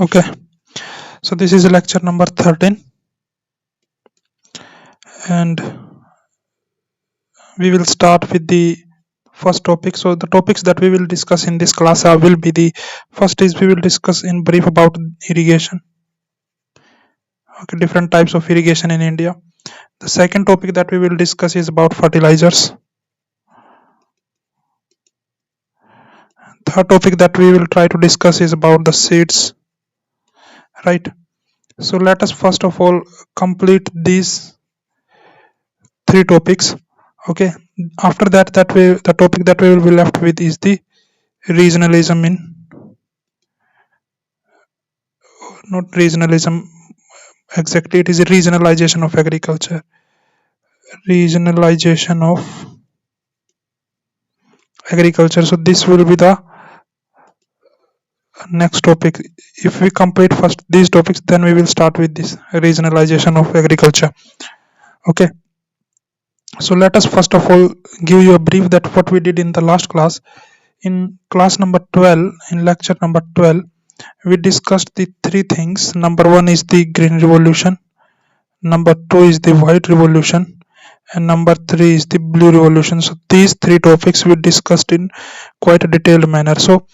Okay, so this is lecture number 13, and we will start with the first topic. So the topics that we will discuss in this class will be the first is we will discuss in brief about irrigation. Okay, different types of irrigation in India. The second topic that we will discuss is about fertilizers. Third topic that we will try to discuss is about the seeds, right? So let us first of all complete these three topics. Okay, after that the topic that we will be left with is the regionalism in not regionalism exactly, it is a regionalization of agriculture, regionalization of agriculture. So this will be the next topic. If we complete first these topics, then we will start with this regionalization of agriculture. Okay, so let us first of all give you a brief that what we did in the last class. In class number 12, in lecture number 12, we discussed the three things. Number one is the green revolution, number two is the white revolution, and number three is the blue revolution. So these three topics we discussed in quite a detailed manner. So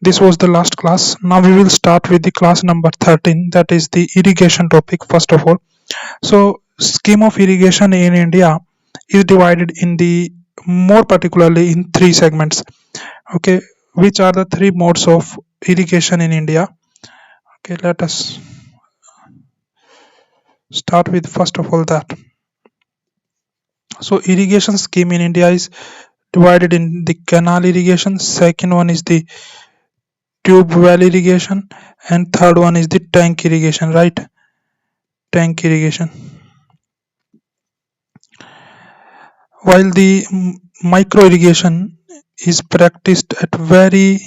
this was the last class. Now we will start with the class number 13, that is the irrigation topic. First of all, so scheme of irrigation in India is divided in the more particularly in three segments. Okay, which are the three modes of irrigation in India? Okay, let us start with first of all that. So irrigation scheme in India is divided in the canal irrigation, second one is the tube well irrigation, and third one is the tank irrigation, right? Tank irrigation. While the micro irrigation is practiced at very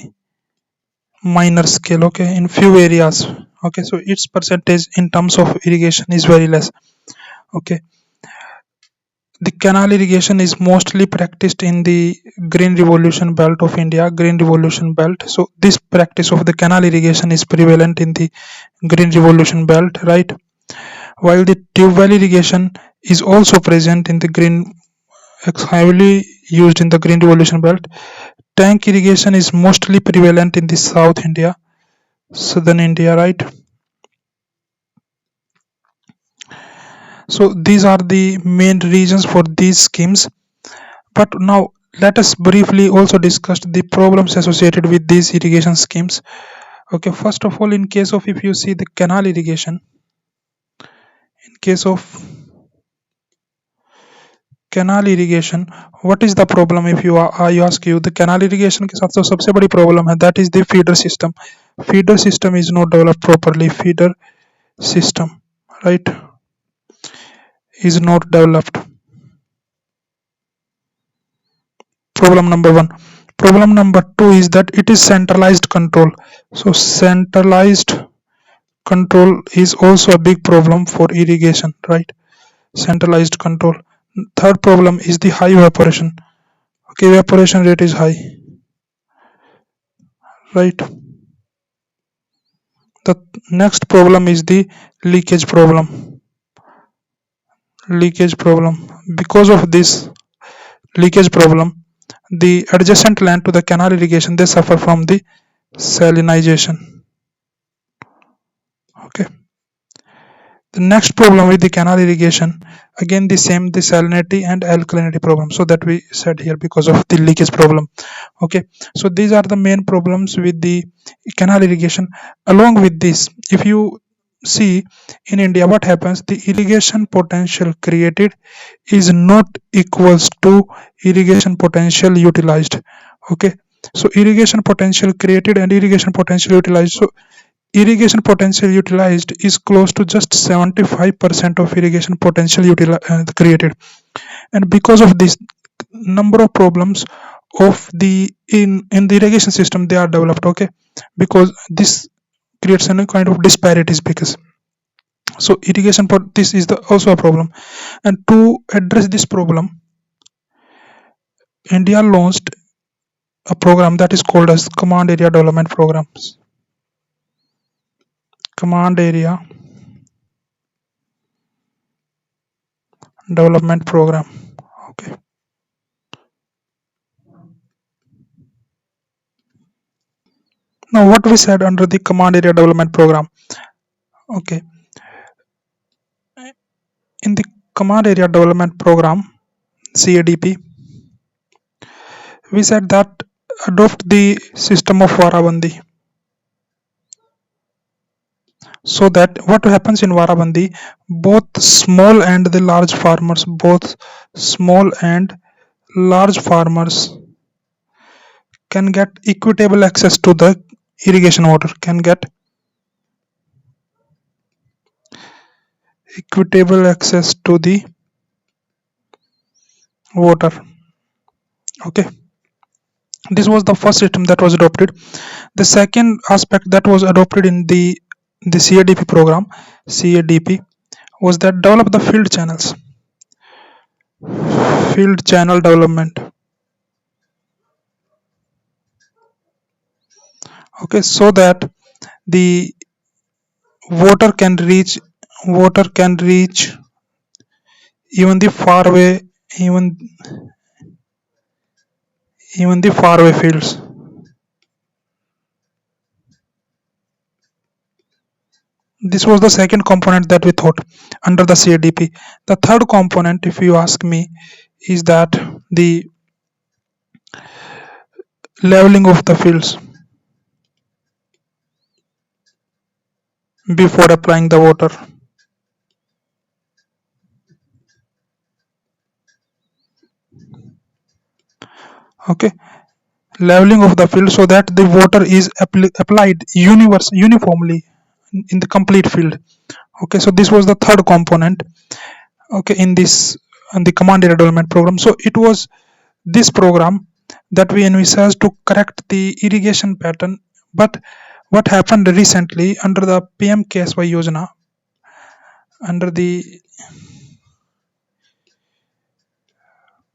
minor scale, okay, in few areas. Okay, so its percentage in terms of irrigation is very less. Okay, the canal irrigation is mostly practiced in the green revolution belt of India, green revolution belt. So this practice of the canal irrigation is prevalent in the green revolution belt, right? While the tube well irrigation is also present in the green, heavily used in the green revolution belt. Tank irrigation is mostly prevalent in the South India, Southern India, right? So these are the main reasons for these schemes. But now let us briefly also discuss the problems associated with these irrigation schemes. Okay, first of all, in case of if you see the canal irrigation, in case of canal irrigation, what is the problem? If you I ask you, the canal irrigation के साथ तो सबसे बड़ी problem है, that is the feeder system. Feeder system is not developed properly. Feeder system, right, is not developed. Problem number one. Problem number two is that it is centralized control. So centralized control is also a big problem for irrigation, right? Centralized control. Third problem is the high evaporation. Okay, evaporation rate is high, right? The next problem is the leakage problem. Leakage problem. Because of this leakage problem, the adjacent land to the canal irrigation, they suffer from the salinization. Okay. The next problem with the canal irrigation, again the same, the salinity and alkalinity problem. So that we said here because of the leakage problem. Okay, so these are the main problems with the canal irrigation. Along with this, if you see in India what happens, the irrigation potential created is not equals to irrigation potential utilized. Okay, so irrigation potential created and irrigation potential utilized. So irrigation potential utilized is close to just 75% of irrigation potential created, and because of this, number of problems of the in the irrigation system they are developed. Okay, because this creates a kind of disparities, because so irrigation this is the also a problem, and to address this problem, India launched a program that is called as command area development programs. command area development program. Okay, now what we said under the command area development program. Okay, in the command area development program, CADP, we said that adopt the system of Varabandi, so that what happens in Varabandi, both small and the large farmers, both small and large farmers can get equitable access to the irrigation water, can get equitable access to the water. Okay, this was the first system that was adopted. The second aspect that was adopted in the CADP program, CADP, was that develop the field channels, field channel development. Okay, so that the water can reach, water can reach even the far away, even even the far away fields. This was the second component that we thought under the CADP. The third component, if you ask me, is that the leveling of the fields before applying the water. Okay, leveling of the field so that the water is applied uniformly in the complete field. Okay, so this was the third component. Okay, in this, in the command area development program. So it was this program that we envisaged to correct the irrigation pattern. But what happened recently under the PMKSY Yojana, under the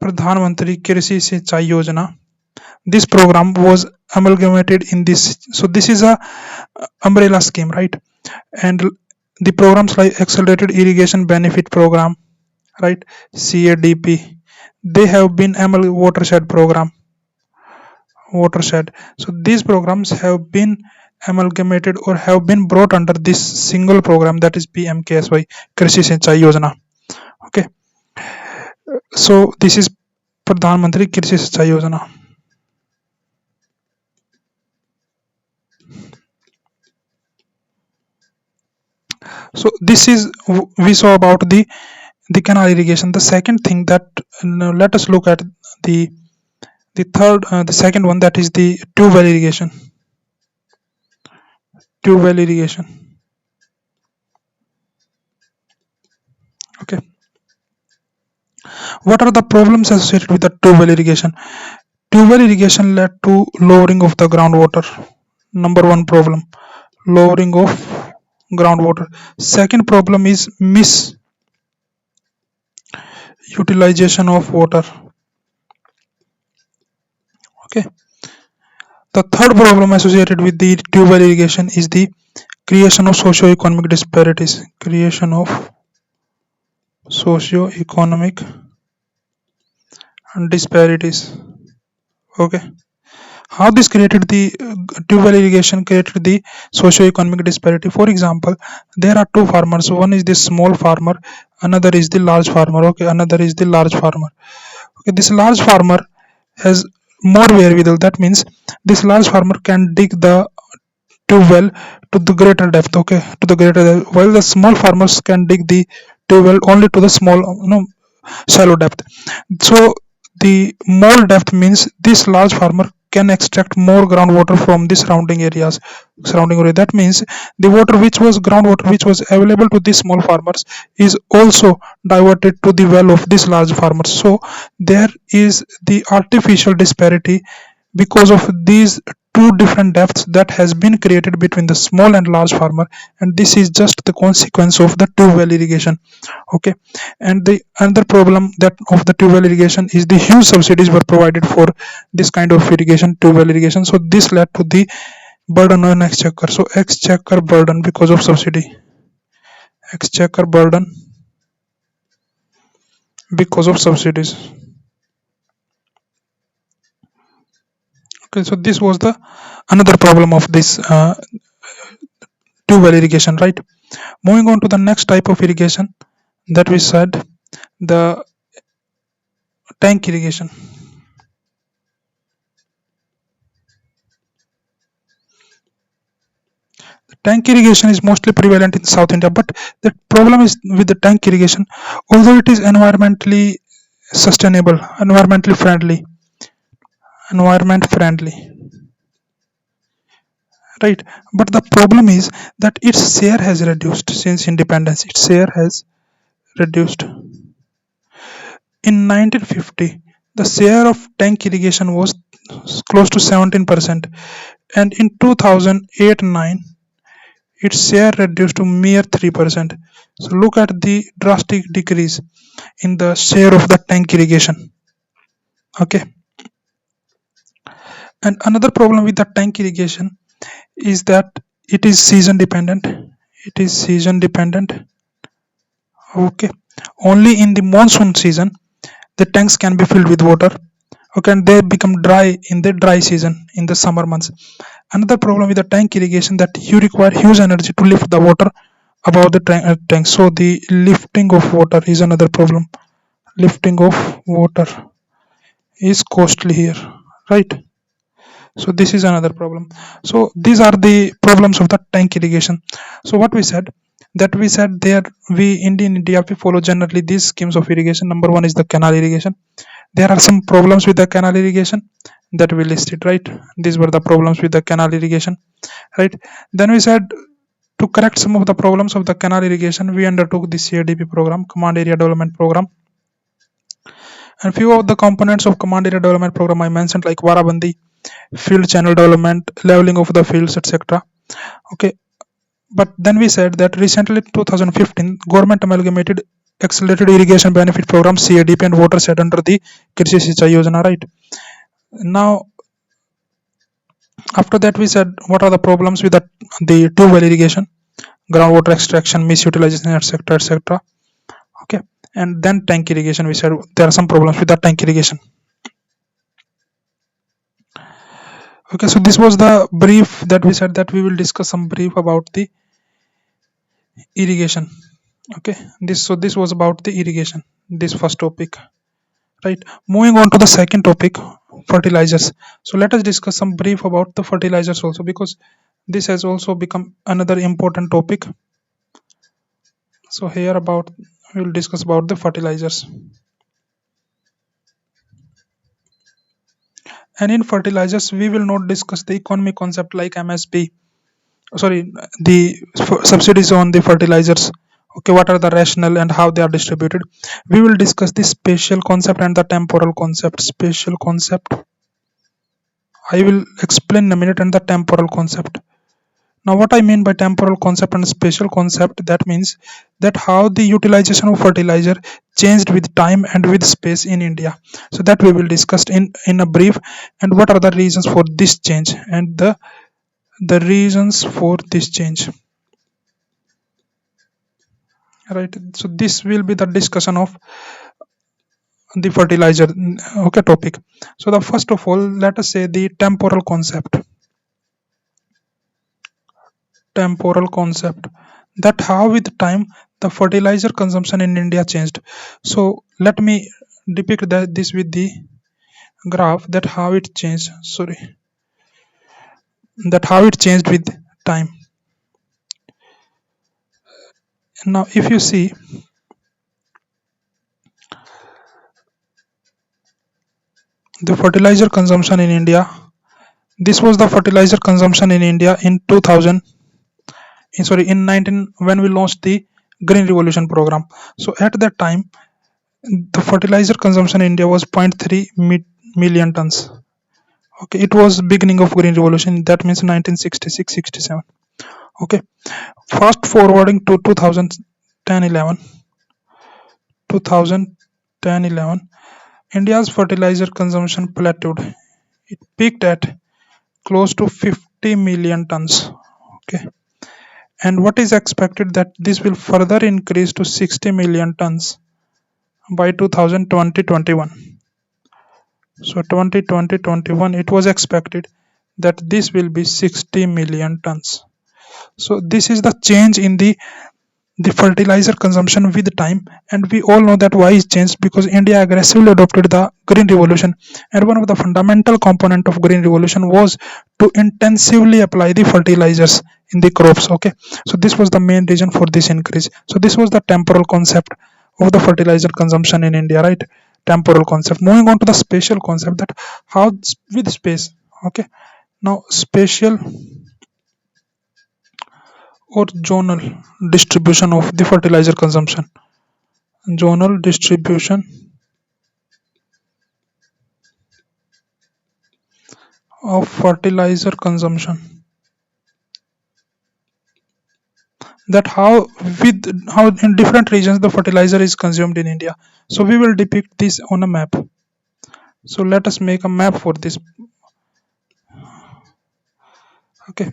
Pradhan Mantri Krishi Sinchai Yojana, this program was amalgamated in this. So this is a umbrella scheme, right? And the programs like Accelerated Irrigation Benefit Program, right, CADP, they have been watershed program, watershed. So these programs have been amalgamated or have been brought under this single program, that is PMKSY Krishi Sinchai Yojana. Okay, so this is Pradhan Mantri Krishi Sinchai Yojana. So this is, we saw about the canal irrigation. The second thing that, let us look at the third, the second one, that is the tube well irrigation. Tube well irrigation. Okay, what are the problems associated with the tube well irrigation? Tube well irrigation led to lowering of the groundwater. Number one problem, lowering of groundwater. Second problem is misutilization of water. Okay, the third problem associated with the tube well irrigation is the creation of socio-economic disparities. Creation of socio-economic disparities. Okay, how this created the tube well irrigation created the socio-economic disparity. For example, there are two farmers, one is the small farmer, another is the large farmer. Okay, another is the large farmer. Okay, this large farmer has more wherewithal. That means this large farmer can dig the tube well to the greater depth. Okay, to the greater depth, while the small farmers can dig the tube well only to the small, shallow depth. So the more depth means this large farmer can extract more groundwater from the surrounding area. That means the water which was groundwater which was available to these small farmers is also diverted to the well of this large farmers. So there is the artificial disparity because of these two different depths that has been created between the small and large farmer, and this is just the consequence of the tube well irrigation. Okay, and the another problem that of the tube well irrigation is the huge subsidies were provided for this kind of irrigation, tube well irrigation. So this led to the burden on exchequer. So exchequer burden because of subsidy. Exchequer burden because of subsidies. Okay, so this was the another problem of this tube well irrigation, right? Moving on to the next type of irrigation that we said, the tank irrigation. Tank irrigation is mostly prevalent in South India, but the problem is with the tank irrigation, although it is environmentally sustainable, environment friendly, right? But the problem is that its share has reduced since independence. Its share has reduced. In 1950, the share of tank irrigation was close to 17%, and in 2008-9, its share reduced to mere 3%. So look at the drastic decrease in the share of the tank irrigation. Okay. And another problem with the tank irrigation is that it is season dependent. It is season dependent. Okay. Only in the monsoon season the tanks can be filled with water. Okay, and they become dry in the dry season in the summer months. Another problem with the tank irrigation that you require huge energy to lift the water above the tank. So the lifting of water is another problem. Lifting of water is costly here, right? So this is another problem. So these are the problems of the tank irrigation. So what we said, that we said there, we in India we follow generally these schemes of irrigation. Number one is the canal irrigation. There are some problems with the canal irrigation that we listed, right? These were the problems with the canal irrigation, right? Then we said, to correct some of the problems of the canal irrigation, we undertook the CADP program, Command Area Development Program. And few of the components of Command Area Development Program I mentioned, like Varabandi, field channel development, leveling of the fields, etc. Okay, but then we said that recently 2015 government amalgamated accelerated irrigation benefit program CADP and watershed under the Krishi Sinchai Yojana, right? Now after that we said what are the problems with the tube well irrigation, groundwater extraction, misutilization, etc, etc. Okay, and then tank irrigation, we said there are some problems with the tank irrigation. Okay, so this was the brief that we said that we will discuss some brief about the irrigation. Okay, this was about the irrigation, this first topic, right? Moving on to the second topic, fertilizers. So let us discuss some brief about the fertilizers also, because this has also become another important topic. So here about we will discuss about the fertilizers. And in fertilizers we will not discuss the economy concept like MSP, sorry, the subsidies on the fertilizers. Okay, what are the rationale and how they are distributed. We will discuss the spatial concept and the temporal concept. Spatial concept I will explain in a minute, and the temporal concept. Now what I mean by temporal concept and spatial concept, that means that how the utilization of fertilizer changed with time and with space in India. So that we will discuss in a brief, and what are the reasons for this change and the reasons for this change, right? So this will be the discussion of the fertilizer, okay, topic. So the first of all, let us say the temporal concept. Temporal concept, that how with time the fertilizer consumption in India changed. So let me depict this with the graph, that how it changed, sorry, that how it changed with time. Now if you see, the fertilizer consumption in India, this was the fertilizer consumption in India in 2000, in 19, when we launched the Green Revolution program. So at that time the fertilizer consumption in India was 0.3 million tons. Okay, it was beginning of Green Revolution, that means 1966-67. Okay, fast forwarding to 2010-11, India's fertilizer consumption plateaued. It peaked at close to 40 million tons. Okay, and what is expected that this will further increase to 60 million tons by 2020-21. So 2020-21 it was expected that this will be 60 million tons. So this is the change in the fertilizer consumption with time, and we all know that why it changed, because India aggressively adopted the green revolution, and one of the fundamental component of green revolution was to intensively apply the fertilizers in the crops. Okay, so this was the main reason for this increase. So this was the temporal concept of the fertilizer consumption in India, right? Temporal concept. Moving on to the spatial concept, that how with space. Okay, now spatial or zonal distribution of the fertilizer consumption. Zonal distribution of fertilizer consumption, that how in different regions the fertilizer is consumed in India. So we will depict this on a map. So let us make a map for this. Okay,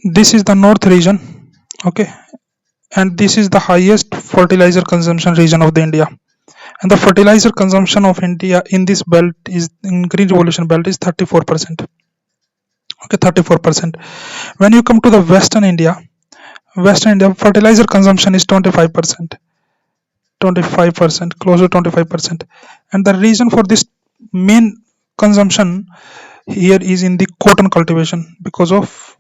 this is the north region. Okay, and this is the highest fertilizer consumption region of the India, and the fertilizer consumption of India in this belt is in green revolution belt is 34%. Okay, 34%. When you come to the western India fertilizer consumption is 25%. 25%, close to 25%. And the reason for this main consumption here is in the cotton cultivation, because of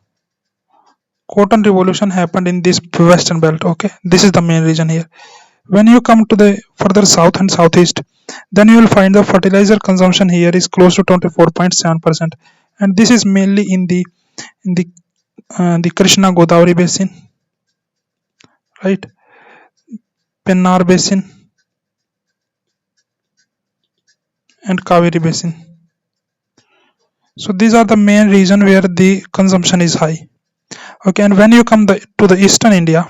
cotton revolution happened in this western belt. Okay, this is the main reason here. When you come to the further south and southeast, then you will find the fertilizer consumption here is close to 24.7%, and this is mainly in the Krishna Godavari basin, right? Pennar basin and Kaveri basin. So these are the main reason where the consumption is high. Okay, and when you come to the eastern India,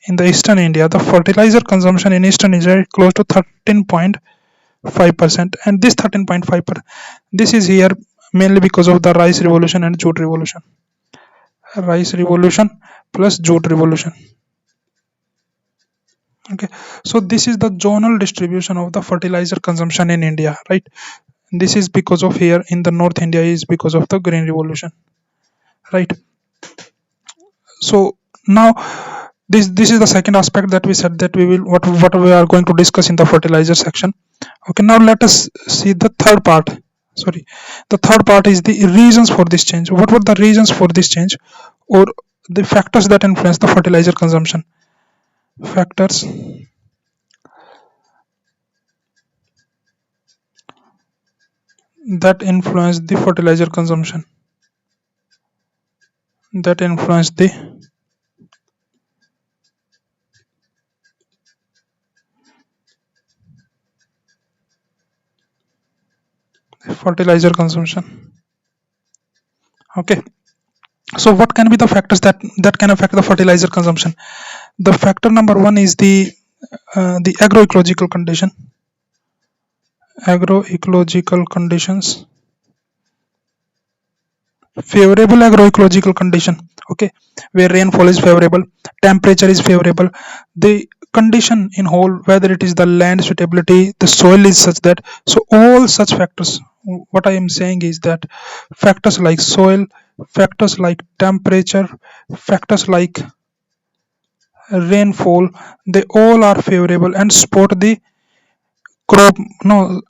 in the eastern India, the fertilizer consumption in eastern India is close to 13.5%, and this 13.5%, this is here mainly because of the rice revolution and jute revolution. Rice revolution plus jute revolution. Okay, so this is the zonal distribution of the fertilizer consumption in India, right? This is because of here in the north India is because of the green revolution, right? So now this is the second aspect that we said that we will what we are going to discuss in the fertilizer section. Okay, now let us see the third part. Sorry, the third part is the reasons for this change. What were the reasons for this change, or the factors that influence the fertilizer consumption? Factors that influence the fertilizer consumption, that influence the fertilizer consumption. Okay, so what can be the factors that can affect the fertilizer consumption? The factor number one is the agroecological condition. Agroecological conditions. Favorable agroecological condition. Okay, where rainfall is favorable, temperature is favorable, the condition in whole, whether it is the land suitability, the soil is such that, so all such factors, what I am saying is that factors like soil, factors like temperature, factors like rainfall, they all are favorable and support the crop, no,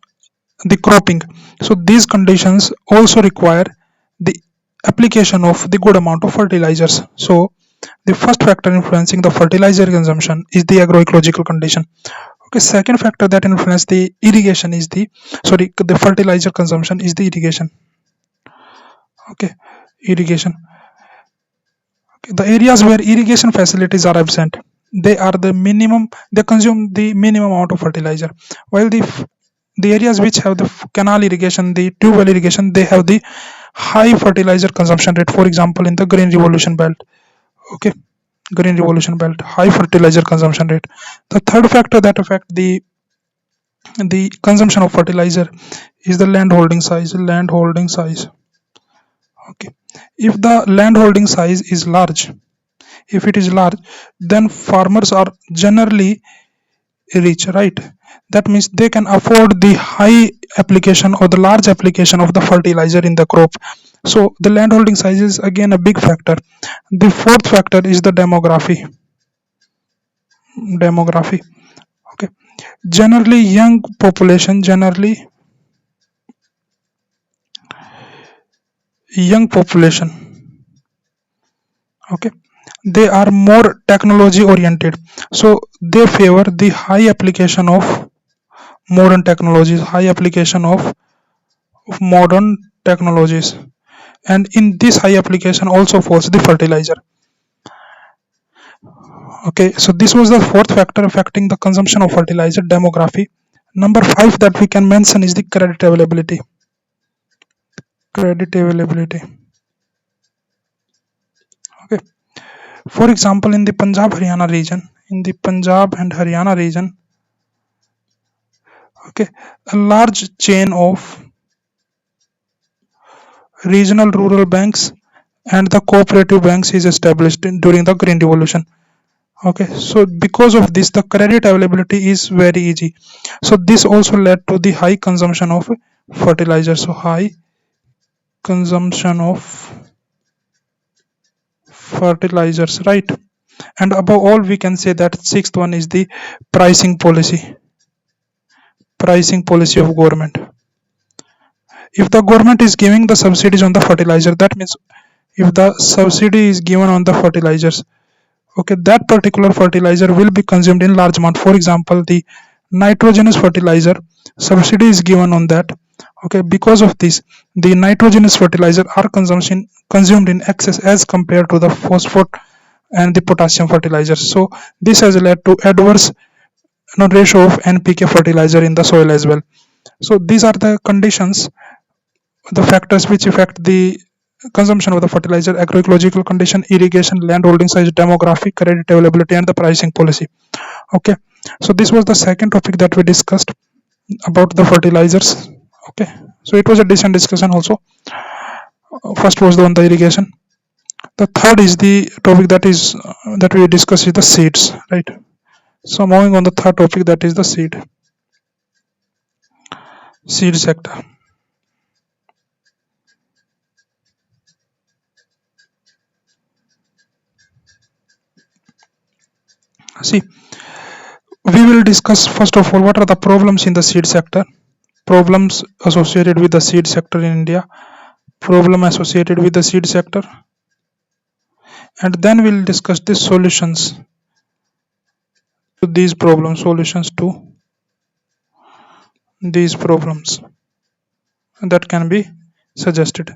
the cropping. So these conditions also require the application of the good amount of fertilizers. So the first factor influencing the fertilizer consumption is the agroecological condition. Okay, second factor that influence the irrigation is the fertilizer consumption is the irrigation. Okay, irrigation. Okay, the areas where irrigation facilities are absent, they are the minimum, they consume the minimum amount of fertilizer, while the areas which have the canal irrigation, the tube well irrigation, they have the high fertilizer consumption rate. For example, in the green revolution belt, okay, green revolution belt, high fertilizer consumption rate. The third factor that affect the consumption of fertilizer is the land holding size. Land holding size, okay, if the land holding size is large, if it is large, then farmers are generally rich, right? That means they can afford the high application or the large application of the fertilizer in the crop. So the land holding size is again a big factor. The fourth factor is the demography. Demography, okay, generally young population, generally young population, okay, they are more technology oriented, so they favor the high application of modern technologies, high application of modern technologies, and in this high application also falls the fertilizer. Okay, so this was the fourth factor affecting the consumption of fertilizer, demography. Number 5 that we can mention is the credit availability. Credit availability, okay, for example, in the Punjab Haryana region, in the Punjab and Haryana region, okay, a large chain of regional rural banks and the cooperative banks is established during the green revolution. Okay, so because of this the credit availability is very easy, so this also led to the high consumption of fertilizer. So high consumption of fertilizers, right? And above all we can say that sixth one is the pricing policy. Pricing policy of government. If the government is giving the subsidies on the fertilizer, that means if the subsidy is given on the fertilizers, okay, that particular fertilizer will be consumed in large amount. For example, the nitrogenous fertilizer subsidy is given on that, okay, because of this the nitrogenous fertilizer are consumed in excess as compared to the phosphate and the potassium fertilizers. So this has led to adverse, ratio of NPK fertilizer in the soil as well. So these are the conditions, the factors which affect the consumption of the fertilizer: agroecological condition, irrigation, land holding size, demographic, credit availability, and the pricing policy. Okay, so this was the second topic that we discussed about the fertilizers. Okay, so it was a decent discussion also. First was the on the irrigation. The third is the topic that is that we discussed is the seeds, right? So moving on the third topic, that is the seed sector. See, we will discuss first of all what are the problems in the seed sector, problems associated with the seed sector in India, problem associated with the seed sector, and then we'll discuss the solutions to these problems, solutions to these problems that can be suggested.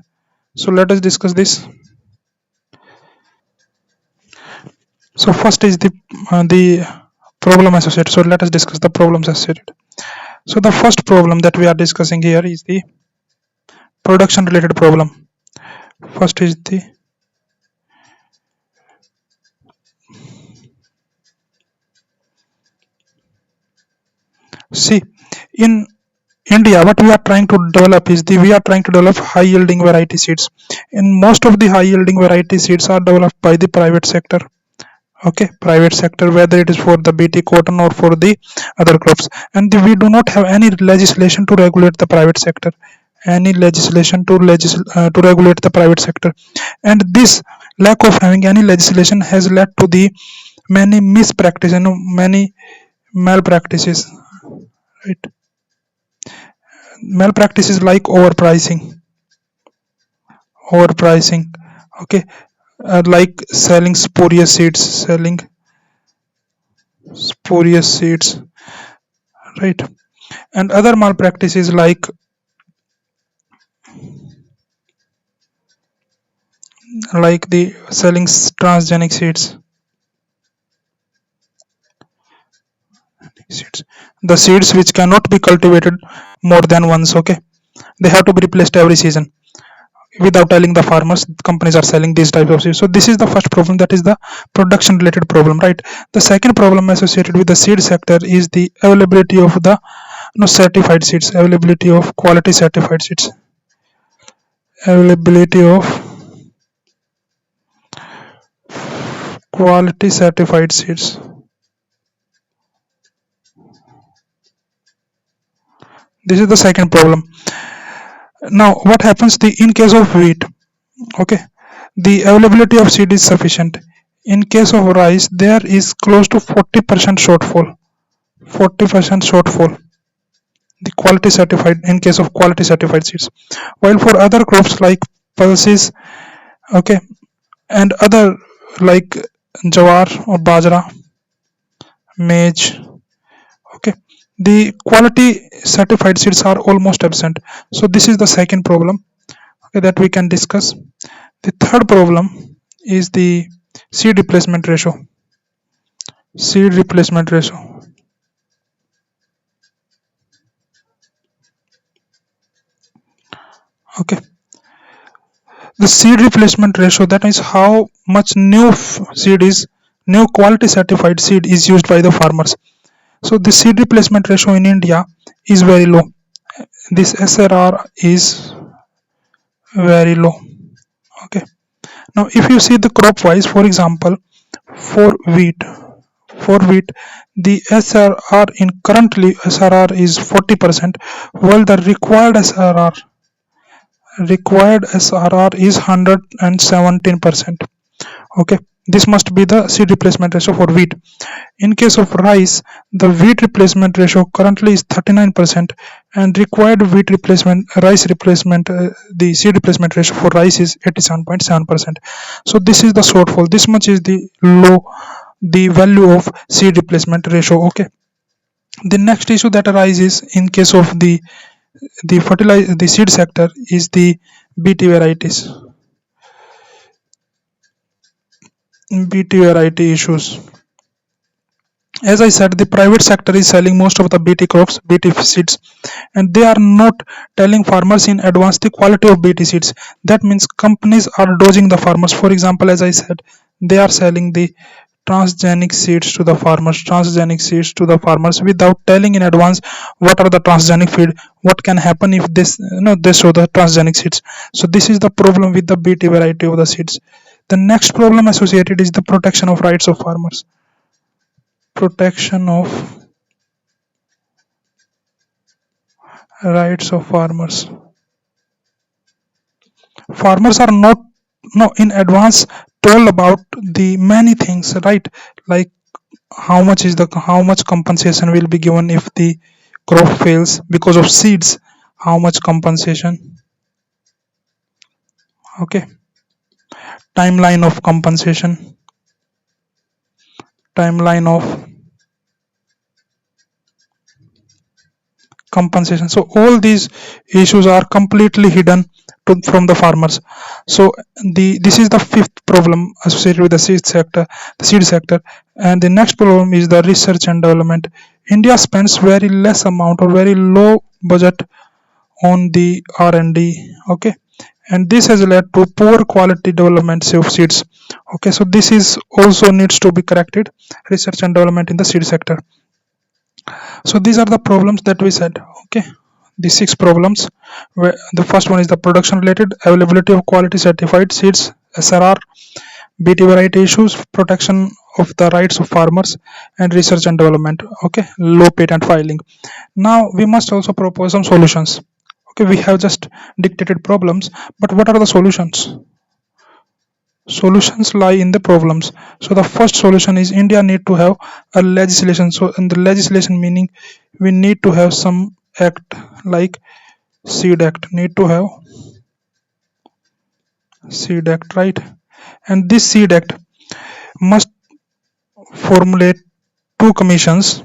So let us discuss this. So first is the problem associated. So let us discuss the problems associated. So the first problem that we are discussing here is the production related problem. First is the see, in India, what we are trying to develop is we are trying to develop high yielding variety seeds. And most of the high yielding variety seeds are developed by the private sector. Okay, private sector, whether it is for the BT cotton or for the other crops. And we do not have any legislation to regulate the private sector. Any legislation to regulate the private sector. And this lack of having any legislation has led to the many mispractices and many malpractices, right? Malpractices like overpricing, okay, like selling spurious seeds, right? And other malpractices like the selling transgenic seeds, seeds, the seeds which cannot be cultivated more than once. Okay, they have to be replaced every season. Without telling the farmers, companies are selling these types of seeds. So this is the first problem, that is the production related problem, right? The second problem associated with the seed sector is the availability of the certified seeds, availability of quality certified seeds, availability of quality certified seeds. This is the second problem. Now what happens in case of wheat? Okay, the availability of seed is sufficient. In case of rice, there is close to 40% shortfall. 40% shortfall, the quality certified, in case of quality certified seeds. While for other crops like pulses, okay, and other like jawar or bajra, maize, okay, the quality certified seeds are almost absent. So this is the second problem, okay, that we can discuss. The third problem is the seed replacement ratio. Seed replacement ratio. Okay, the seed replacement ratio, that means how much seed is new quality certified seed is used by the farmers. So the seed replacement ratio in India is very low. This SRR is very low. Okay. Now if you see the crop wise, for example, for wheat, for wheat, the SRR in currently SRR is 40%, while the required SRR is 117%. Okay, this must be the seed replacement ratio for wheat. In case of rice, the wheat replacement ratio currently is 39%, and required wheat replacement rice replacement the seed replacement ratio for rice is 87.7%. So this is the shortfall, this much is the low, the value of seed replacement ratio. Okay, the next issue that arises in case of the seed sector is the bt varieties. bt variety issues. As I said, the private sector is selling most of the bt crops, bt seeds, and they are not telling farmers in advance the quality of bt seeds. That means companies are dodging the farmers. For example, as I said, they are selling the transgenic seeds to the farmers without telling in advance what are the transgenic feed, what can happen if this they show the transgenic seeds. So this is the problem with the bt variety of the seeds. The next problem associated is the protection of rights of farmers. Protection of rights of farmers. Farmers are not in advance told about the many things, right? Like how much compensation will be given if the crop fails because of seeds, how much compensation. Okay, timeline of compensation, timeline of compensation. So all these issues are completely hidden from the farmers. So this is the fifth problem associated with the seed sector. And the next problem is the research and development. India spends very less amount or very low budget on the R&D. Okay, and this has led to poor quality development of seeds. Okay, so this is also needs to be corrected, research and development in the seed sector. So these are the problems that we said. Okay, the six problems, where the first one is the production related, availability of quality certified seeds, SRR, bt variety issues, protection of the rights of farmers, and research and development. Okay, low patent filing. Now we must also propose some solutions. Okay, we have just dictated problems, but what are the solutions? Solutions lie in the problems. So the first solution is India need to have a legislation. So in the legislation meaning we need to have some act like seed act, need to have seed act, right? And this seed act must formulate two commissions,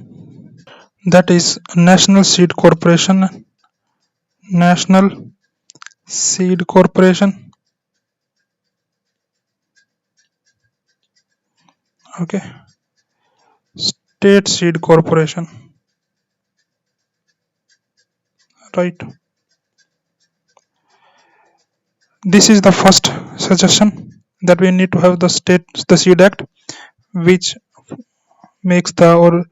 that is national seed corporation, national seed corporation, okay, state seed corporation. right? This is the first suggestion, that we need to have the seed act, which makes the or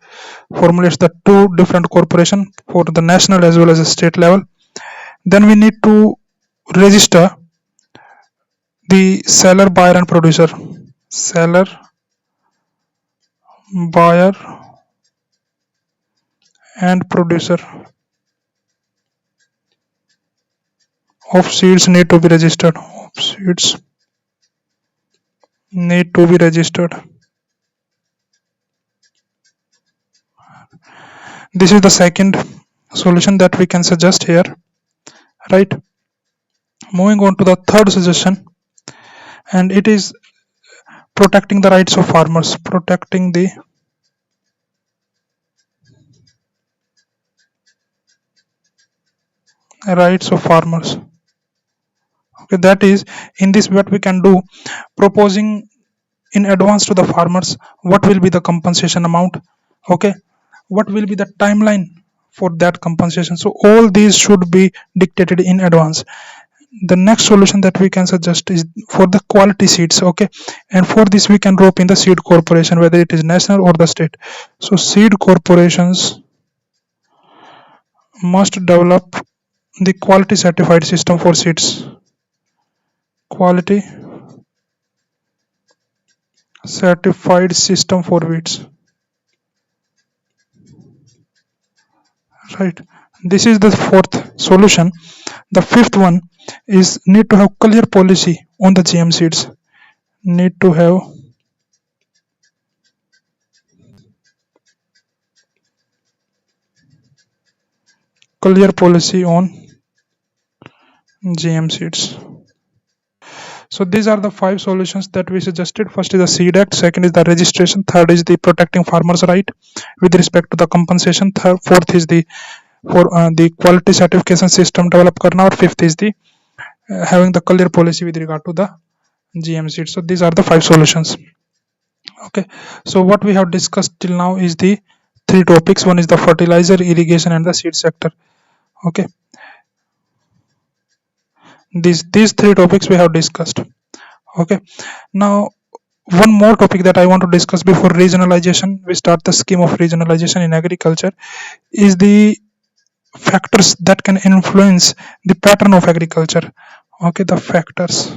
formulates the two different corporation for the national as well as the state level. Then we need to register the seller, buyer and producer. Seller, buyer and producer of seeds need to be registered. Of seeds need to be registered. This is the second solution that we can suggest here, right? Moving on to the third suggestion, and it is protecting the rights of farmers. Protecting the rights of farmers. Okay, that is, in this what we can do, proposing in advance to the farmers what will be the compensation amount, okay, what will be the timeline for that compensation. So all these should be dictated in advance. The next solution that we can suggest is for the quality seeds, okay, and for this we can rope in the seed corporation, whether it is national or the state. So seed corporations must develop the quality certified system for seeds. Quality certified system for wheats, right? This is the fourth solution. The fifth one is need to have clear policy on the GM seeds. Need to have clear policy on GM seeds. So these are the five solutions that we suggested. First is the seed act, second is the registration, third is the protecting farmers right with respect to the compensation, fourth is the for the quality certification system develop karna, or fifth is the having the clear policy with regard to the GM seeds. So these are the five solutions. Okay, so what we have discussed till now is the three topics. One is the fertilizer, irrigation and the seed sector. Okay, these three topics we have discussed. Okay, now one more topic that I want to discuss before regionalization, we start the scheme of regionalization in agriculture, is the factors that can influence the pattern of agriculture. Okay, the factors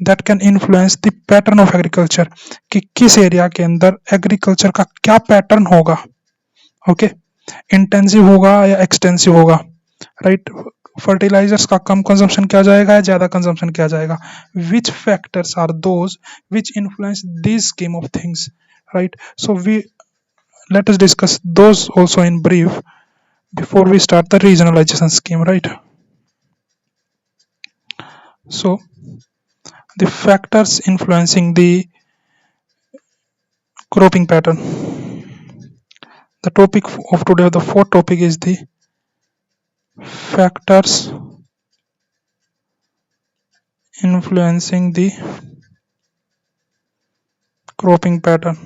that can influence the pattern of agriculture, कि किस area के अंदर agriculture का क्या pattern होगा. Okay, intensive होगा या extensive होगा, राइट? फर्टिलाइजर्स का कम कंजम्पशन किया जाएगा या ज्यादा कंजम्पशन किया जाएगा. Which factors are those which influence this scheme of things, right? So we let us discuss those also in brief before we start the regionalization scheme, right? So the factors influencing the cropping pattern. The topic of today, the fourth topic, is the factors influencing the cropping pattern.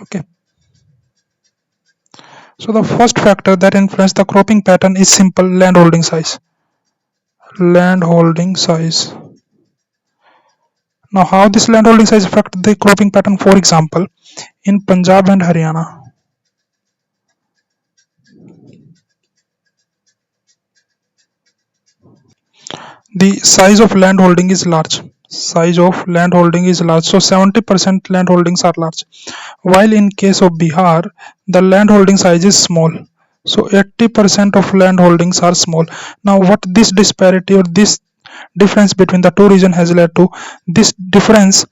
Okay, so the first factor that influences the cropping pattern is simple: land holding size. Land holding size. Now how this land holding size affect the cropping pattern? For example, in Punjab and Haryana, the size of land holding is large. Size of land holding is large, so 70% land holdings are large, while in case of Bihar the land holding size is small, so 80% of land holdings are small. Now what this disparity or this difference between the two regions has led to? This difference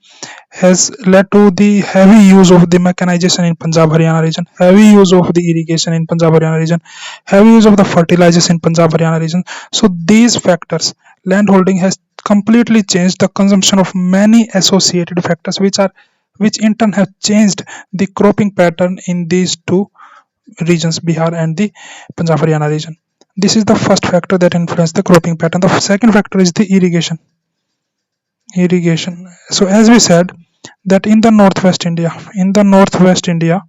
has led to the heavy use of the mechanization in Punjab Haryana region, heavy use of the irrigation in Punjab Haryana region, heavy use of the fertilizers in Punjab Haryana region. So these factors, land holding has completely changed the consumption of many associated factors, which in turn have changed the cropping pattern in these two regions, Bihar and the Punjab Haryana region. This is the first factor that influences the cropping pattern. The second factor is the irrigation. So as we said, that in the northwest India,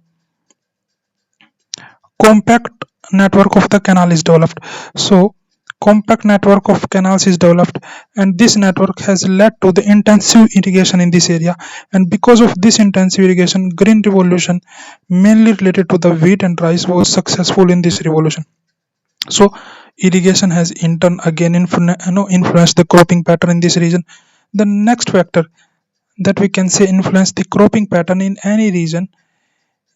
compact network of the canal is developed. So compact network of canals is developed, and this network has led to the intensive irrigation in this area. And because of this intensive irrigation, green revolution mainly related to the wheat and rice was successful in this revolution. So irrigation has in turn again influenced the cropping pattern in this region. The next factor that we can say influence the cropping pattern in any region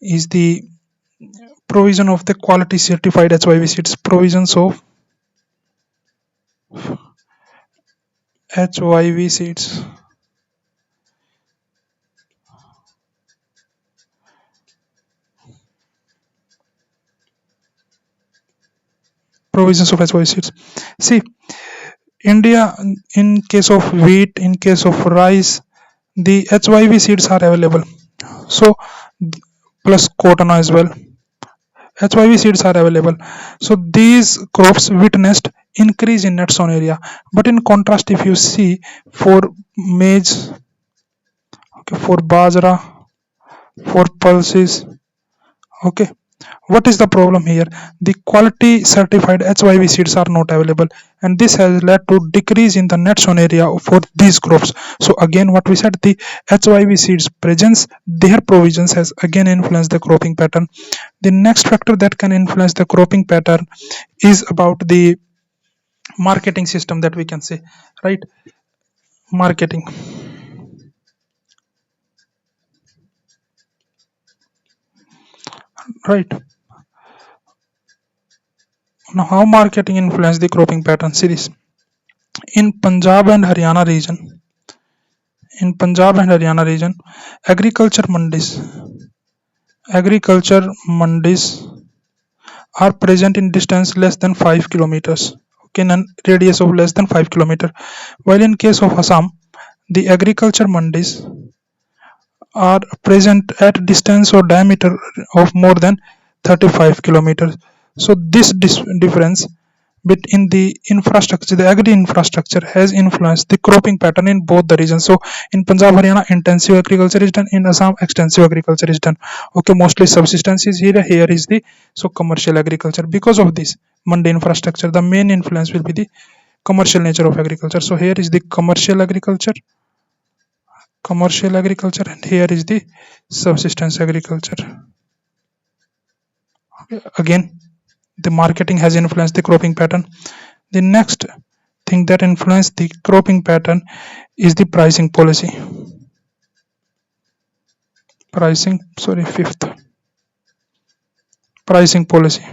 is the provision of the quality certified HYV seeds. HYV seeds provisions of HYV seeds. See, India, in case of wheat, in case of rice, the HYV seeds are available. So plus cotton as well, HYV seeds are available. So these crops witnessed increase in net sown area. But in contrast, if you see for maize, okay, for bajra, for pulses, okay, what is the problem here? The quality certified HYV seeds are not available, and this has led to decrease in the net sown area for these crops. So again, what we said, the HYV seeds presence, their provisions has again influenced the cropping pattern. The next factor that can influence the cropping pattern is about the marketing system, that we can say, right? Marketing, right? Now, how marketing influence the cropping pattern series in Punjab and Haryana region, agriculture mandis, agriculture mandis are present in distance less than 5 kilometers, okay, in a radius of less than 5 kilometer. While in case of Assam, the agriculture mandis are present at distance or diameter of more than 35 kilometers. So this difference between the infrastructure, the agri infrastructure, has influenced the cropping pattern in both the regions. So in Punjab, Haryana, intensive agriculture is done. In Assam, extensive agriculture is done. Okay, mostly subsistence is here. Here is the commercial agriculture. Because of this mandi infrastructure, the main influence will be the commercial nature of agriculture. So here is the commercial agriculture, and here is the subsistence agriculture. Again, the marketing has influenced the cropping pattern. The next thing that influenced the cropping pattern is the pricing policy. Fifth, pricing policy.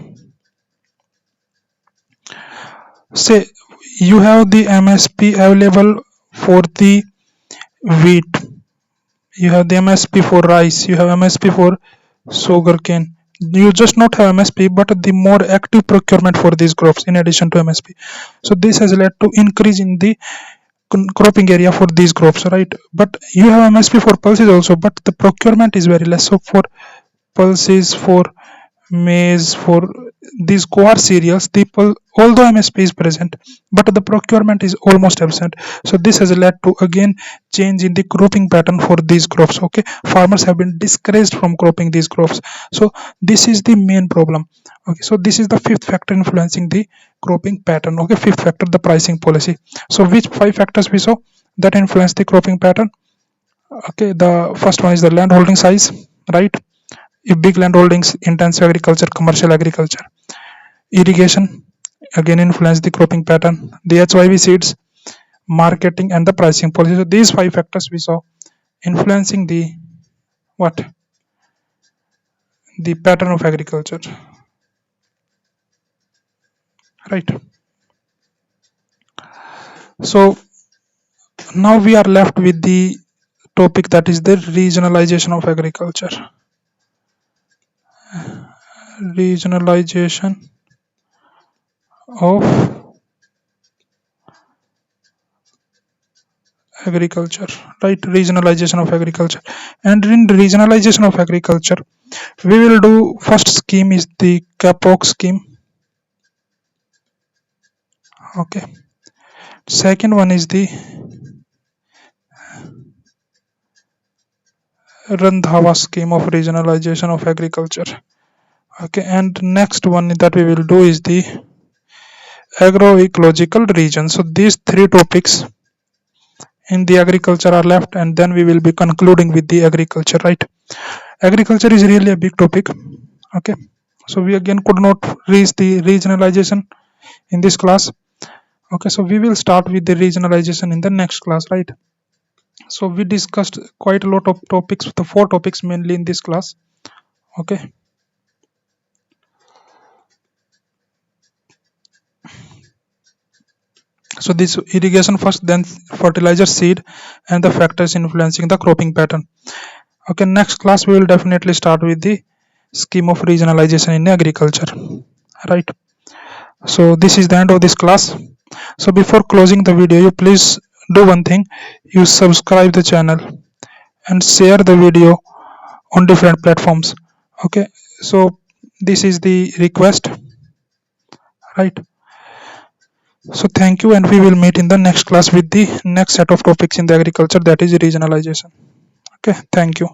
Say you have the MSP available for the wheat, you have the MSP for rice, you have MSP for sugarcane. You just not have MSP, but the more active procurement for these crops in addition to MSP. So this has led to increase in the cropping area for these crops, right? But you have MSP for pulses also, but the procurement is very less. So for pulses, for maize, for these coarse cereals, although MSP is present, but the procurement is almost absent. So this has led to again change in the cropping pattern for these crops. Okay, farmers have been discouraged from cropping these crops. So this is the main problem. Okay, so this is the fifth factor influencing the cropping pattern. Okay, fifth factor, the pricing policy. So which five factors we saw that influence the cropping pattern? Okay, the first one is the land holding size, right? If big land holdings, intensive agriculture, commercial agriculture. Irrigation again influence the cropping pattern. The HYV seeds, marketing, and the pricing policy. So these five factors we saw influencing the what? The pattern of agriculture. Right. So now we are left with the topic that is the regionalization of agriculture. Regionalization of agriculture, right? Regionalization of agriculture. And in regionalization of agriculture, we will do first scheme is the capoc scheme. Okay, second one is the Randhawa scheme of regionalization of agriculture. Okay, and next one that we will do is the agroecological region. So these three topics in the agriculture are left, and then we will be concluding with the agriculture, right? Agriculture is really a big topic. Okay, so we again could not reach the regionalization in this class. Okay, so we will start with the regionalization in the next class, right? So we discussed quite a lot of topics, the four topics mainly in this class. Okay, so this irrigation first, then fertilizer, seed, and the factors influencing the cropping pattern. Okay, next class we will definitely start with the scheme of regionalization in agriculture, right? So this is the end of this class. So before closing the video, you please do one thing: you subscribe the channel and share the video on different platforms. Okay, so this is the request, right? So thank you, and we will meet in the next class with the next set of topics in the agriculture, that is regionalization. Okay, thank you.